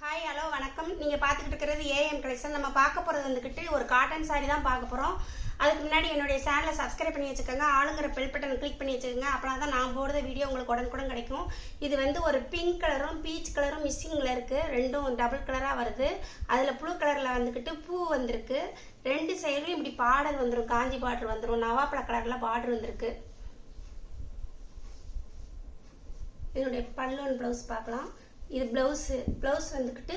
Hi hello வணக்கம். நீங்கள் பார்த்துக்கிட்டு இருக்கிறது ஏஎம் கலெக்ஷன். நம்ம பார்க்க போகிறது வந்துக்கிட்டு ஒரு காட்டன் சாரி தான் பார்க்க போகிறோம். அதுக்கு முன்னாடி என்னுடைய சேனலை சப்ஸ்கிரைப் பண்ணி வச்சுக்கோங்க, ஆளுங்கிற பெல் பட்டன் கிளிக் பண்ணி வச்சுக்கோங்க. அப்படின்னா தான் நான் போடுற வீடியோ உங்களுக்கு உடனுக்குடன் கிடைக்கும். இது வந்து ஒரு பிங்க் கலரும் பீச் கலரும் மிக்சிங்கில் இருக்குது. ரெண்டும் டபுள் கலராக வருது. அதில் ப்ளூ கலரில் வந்துக்கிட்டு பூ வந்திருக்கு. ரெண்டு சைட்லையும் இப்படி பார்டர் வந்துடும், காஞ்சி பார்டர் வந்துடும். நவாப்பழ கலரில் பார்டர் வந்திருக்கு. இதனுடைய பல்லுவன் ப்ளவுஸ் பார்க்கலாம். இது ப்ளவுஸ் வந்துக்கிட்டு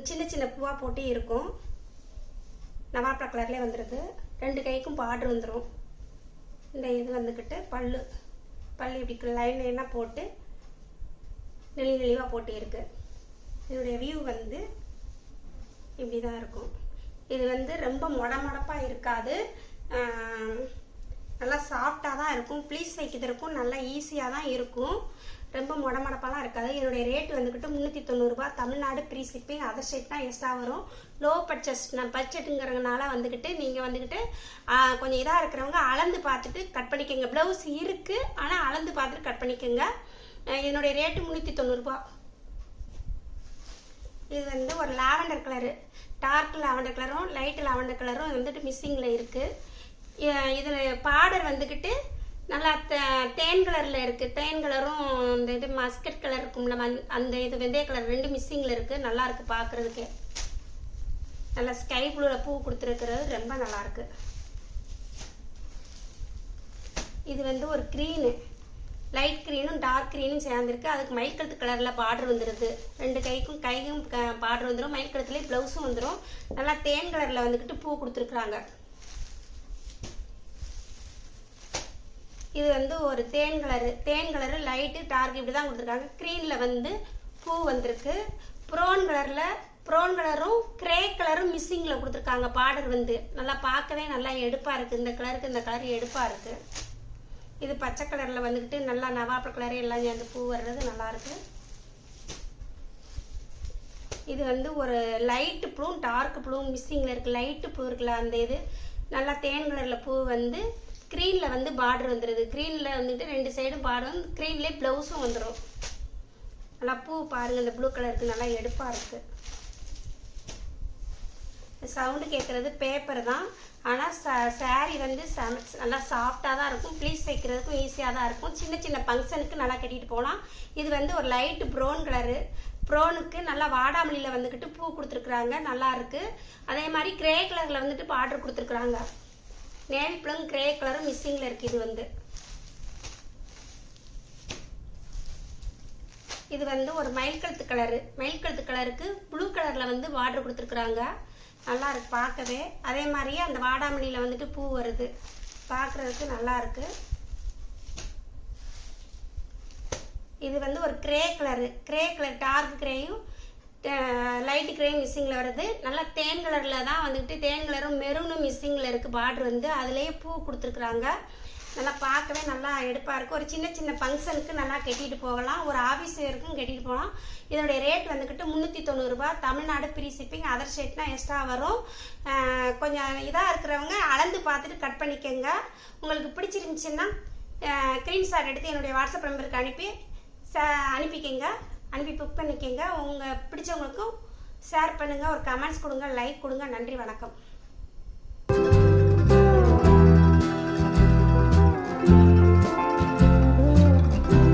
சின்ன சின்ன பூவாக போட்டு இருக்கும். நவாப்பழ கலர்லேயே வந்துடுது. ரெண்டு கைக்கும் பார்டர் வந்துடும். இந்த இது வந்துக்கிட்டு பல்லு இப்படி லைன் லைனாக போட்டு நெளிவாக போட்டு இருக்கு. இதனுடைய வியூ வந்து இப்படி தான் இருக்கும். இது வந்து ரொம்ப மொடப்பாக இருக்காது, நல்லா சாஃப்டாக தான் இருக்கும். ப்ளீஸ் வைக்கிறதுக்கும் நல்லா ஈஸியாக தான் இருக்கும். ரொம்ப மொடப்பாலாம் இருக்காது. என்னுடைய ரேட் வந்துக்கிட்டு 390 ரூபா. Tamil Nadu free shipping. Other state தான் எக்ஸ்ட்ரா வரும். லோ பட்ஜெட்டுங்கிறதுனால வந்துக்கிட்டு நீங்கள் வந்துக்கிட்டு கொஞ்சம் இதாக இருக்கிறவங்க அளந்து பார்த்துட்டு கட் பண்ணிக்கோங்க. ப்ளவுஸ் இருக்குது, ஆனால் அளந்து பார்த்துட்டு கட் பண்ணிக்கோங்க. என்னுடைய ரேட்டு 390 ரூபா. இது வந்து ஒரு லாவெண்டர் கலரு, டார்க் லாவெண்டர் கலரும் லைட் லாவெண்டர் கலரும் வந்துட்டு மிக்சிங்கில் இருக்குது. இதில் பார்டர் வந்துக்கிட்டு நல்லா தேன் கலரில் இருக்குது. தேன் கலரும் இந்த இது மஸ்கட் கலர் இருக்கும்ல, அந்த இது வெந்தய கலர் ரெண்டு மிக்சிங்கில் இருக்குது. நல்லா இருக்குது பார்க்குறதுக்கு. நல்லா ஸ்கை ப்ளூவில் பூ கொடுத்துருக்கிறது ரொம்ப நல்லாயிருக்கு. இது வந்து ஒரு க்ரீனு, லைட் க்ரீனும் டார்க் க்ரீனும் சேர்ந்துருக்கு. அதுக்கு மயில்கழுத்து கலரில் பார்டர் வந்துடுது. ரெண்டு கைக்கும் பார்டர் வந்துடும். மயில்கழுத்துலேயே ப்ளவுஸும் வந்துடும். நல்லா தேன் கலரில் வந்துக்கிட்டு பூ கொடுத்துருக்குறாங்க. இது வந்து ஒரு தேன் கலரு லைட்டு டார்க் இப்படி தான் கொடுத்துருக்காங்க. க்ரீனில் வந்து பூ வந்திருக்கு. ப்ரௌன் கலரும் கிரே கலரும் மிஸ்ஸிங்கில் கொடுத்துருக்காங்க. பார்டர் வந்து நல்லா பார்க்கவே நல்லா எடுப்பாக இருக்குது. இந்த கலருக்கு இந்த கலர் எடுப்பாக இருக்குது. இது பச்சை கலரில் வந்துக்கிட்டு நல்லா நவாப்பழ கலரு எல்லாம் சேர்ந்து பூ வர்றது நல்லாயிருக்கு. இது வந்து ஒரு லைட்டு ப்ளூ டார்க் ப்ளூ மிஸ்ஸிங்கில் இருக்குது. லைட்டு ப்ளூ இருக்குல்ல, அந்த இது நல்லா தேன் கலரில் பூ வந்து க்ரீனில் வந்து பார்டர் வந்துடுது. க்ரீனில் வந்துட்டு ரெண்டு சைடும் பார்டர் வந்து க்ரீன்லேயே ப்ளவுஸும் வந்துடும். நல்லா பூ பாருங்கள், இந்த ப்ளூ கலருக்கு நல்லா எடுப்பாக இருக்குது. சவுண்டு கேட்குறது பேப்பர் தான், ஆனால் சாரீ வந்து நல்லா சாஃப்டாக தான் இருக்கும். ப்ளீஸ் வைக்கிறதுக்கும் ஈஸியாக தான் இருக்கும். சின்ன சின்ன ஃபங்க்ஷனுக்கு நல்லா கட்டிட்டு போகலாம். இது வந்து ஒரு லைட்டு ப்ரௌன் கலரு. ப்ரௌனுக்கு நல்லா வாடாமல்லியில் வந்துக்கிட்டு பூ கொடுத்துருக்குறாங்க, நல்லா இருக்குது. அதே மாதிரி கிரே கலரில் வந்துட்டு பார்டர் கொடுத்துருக்குறாங்க. நேவி ப்ளூ கிரே கலரும் மிஸ்ஸிங்கில் இருக்குது. இது வந்து ஒரு மயில்கழுத்து கலருக்கு ப்ளூ கலரில் வந்து பார்டர் கொடுத்துருக்குறாங்க. நல்லா இருக்கு பார்க்கவே. அதே மாதிரியே அந்த வாடாமல்லியில் வந்துட்டு பூ வருது, பார்க்குறதுக்கு நல்லா இருக்கு. இது வந்து ஒரு கிரே கலர் டார்க் கிரேயும் லைட் கிரே மிஸ்ஸிங்கில் வருது. நல்லா தேன் கலரில் தான் வந்துக்கிட்டு தேன் கலரும் மெரூனும் மிஸ்ஸிங்கில் இருக்குது. பார்டர் வந்து அதுலேயே பூ கொடுத்துருக்குறாங்க. நல்லா பார்க்கவே நல்லா எடுப்பாக இருக்குது. ஒரு சின்ன சின்ன ஃபங்க்ஷனுக்கு நல்லா கட்டிட்டு போகலாம். ஒரு ஆஃபீஸ் வேருக்கும் கட்டிட்டு போகலாம். இதனுடைய ரேட் வந்துக்கிட்டு 390 ரூபா. Tamil Nadu free shipping. அதர் ஸ்டேட்னா எக்ஸ்ட்ரா வரும். கொஞ்சம் இதாக இருக்கிறவங்க அளந்து பார்த்துட்டு கட் பண்ணிக்கோங்க. உங்களுக்கு பிடிச்சிருந்துச்சின்னா ஸ்க்ரீன்ஷாட் எடுத்து என்னுடைய வாட்ஸ்அப் நம்பருக்கு அனுப்பிக்கங்க. அனுப்பி புக் பண்ணிக்கங்க. உங்கள் பிடிச்சவங்களுக்கும் ஷேர் பண்ணுங்கள். ஒரு கமெண்ட்ஸ் கொடுங்க, லைக் கொடுங்க. நன்றி, வணக்கம்.